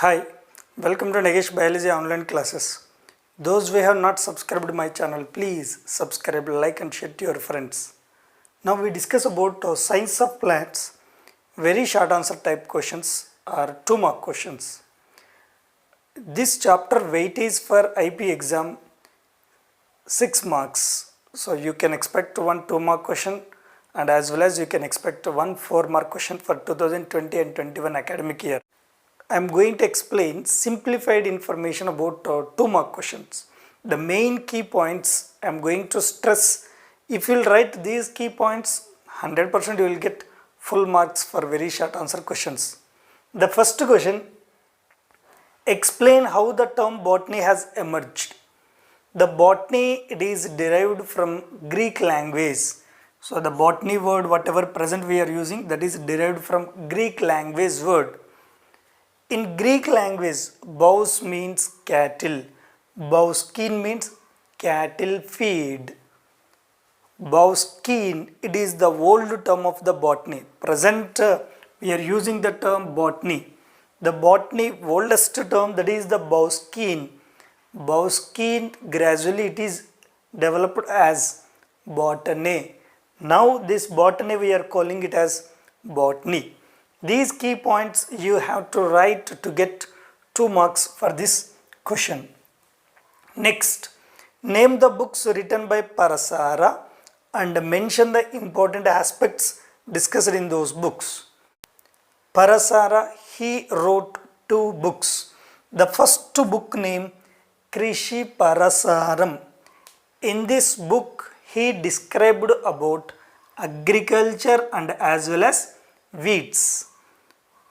Hi, welcome to Nagesh Biology online classes. Those who have not subscribed my channel, please subscribe, like and share to your friends. Now we discuss about science of plants, very short answer type questions or 2 mark questions. This chapter weightage for IP exam 6 marks. So you can expect one 2 mark question and as well as you can expect one 4 mark question for 2020 and 21 academic year. I am going to explain simplified information about 2 mark questions. The main key points I am going to stress. If you will write these key points, 100% you will get full marks for very short answer questions. The first question, explain how the term botany has emerged. The botany, it is derived from Greek language. So the botany word, whatever present we are using, that is derived from Greek language word. In Greek language, bos means cattle, boskin means cattle feed. Boskin, it is the old term of the botany. Present, we are using the term botany. The botany oldest term, that is the boskin. Boskin, gradually it is developed as botany. Now this botany we are calling it as botany. These key points you have to write to get 2 marks for this question. Next, name the books written by Parasara and mention the important aspects discussed in those books. Parasara, he wrote 2 books. The first book named Krishi Parasaram. In this book, he described about agriculture and as well as weeds.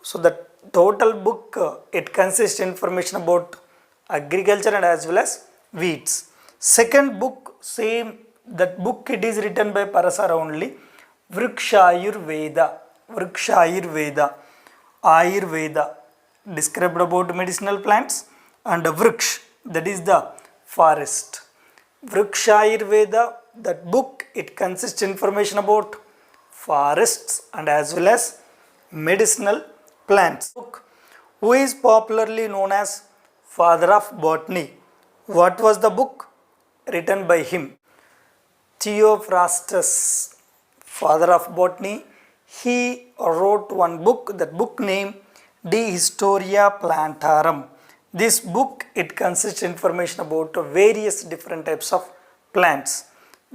So the total book, it consists information about agriculture and as well as weeds. Second book, same, that book it is written by Parasara only, Vrikshayurveda. Vrikshayurveda, Ayurveda, described about medicinal plants, and Vriksh, that is the forest. Vrikshayurveda, that book, it consists information about forests and as well as medicinal plants. Who is popularly known as father of botany? What was the book written by him? Theophrastus, father of botany. He wrote one book, that book name De Historia Plantarum. This book, it consists information about various different types of plants.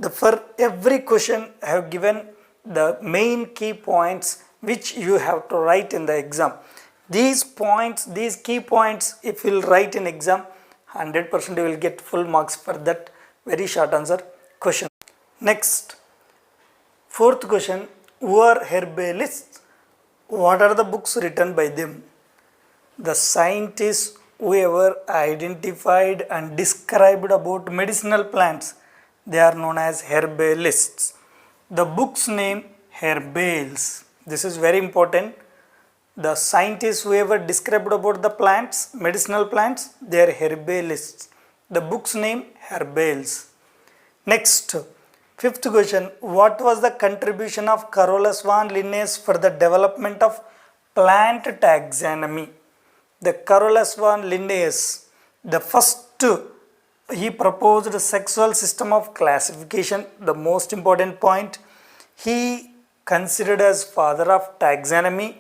For every question I have given the main key points which you have to write in the exam. These points, these key points, if you will write in exam, 100% you will get full marks for that very short answer question. Next, fourth question, who are herbalists? What are the books written by them? The scientists whoever identified and described about medicinal plants, they are known as herbalists. The book's name, Herbales. This is very important. The scientists whoever described about the plants, medicinal plants, they are herbalists. The book's name, Herbales. Next, fifth question, what was the contribution of Carolus von Linnaeus for the development of plant taxonomy? The Carolus von Linnaeus, the first, he proposed a sexual system of classification, the most important point. He considered as father of taxonomy.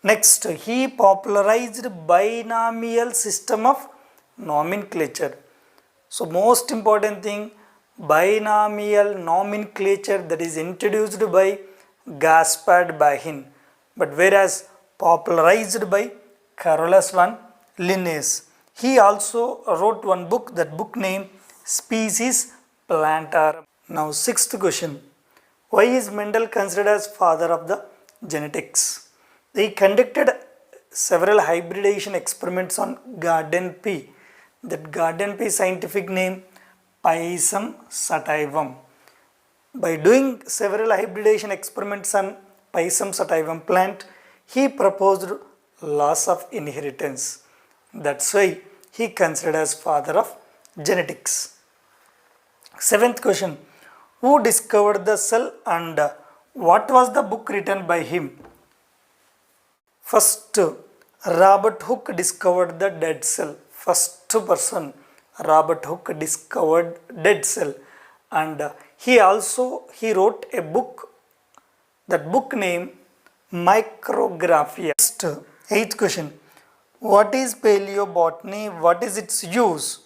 Next, he popularized binomial system of nomenclature. So most important thing, binomial nomenclature, that is introduced by Gaspard Bahin, but whereas popularized by Carolus von Linnaeus. He also wrote one book, that book name Species Plantarum. Now sixth question, why is Mendel considered as father of the genetics? He conducted several hybridization experiments on garden pea. That garden pea scientific name Pisum sativum. By doing several hybridization experiments on Pisum sativum plant, he proposed laws of inheritance. That's why he considered as father of genetics. Seventh question, who discovered the cell and what was the book written by him? First, Robert Hooke discovered the dead cell. First person Robert Hooke discovered dead cell, and he wrote a book. That book name Micrographia. Next, eighth question. What is paleobotany? What is its use?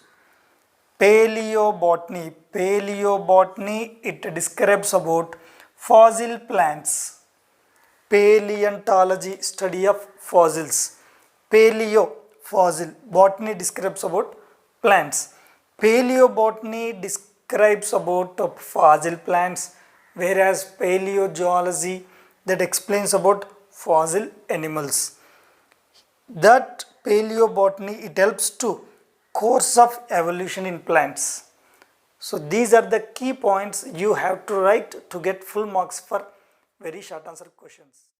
Paleobotany. Paleobotany, it describes about fossil plants. Paleontology, study of fossils. Paleo, fossil. Botany describes about plants. Paleobotany describes about fossil plants, whereas paleogeology that explains about fossil animals. That paleobotany, it helps to course of evolution in plants. So these are the key points you have to write to get full marks for very short answer questions.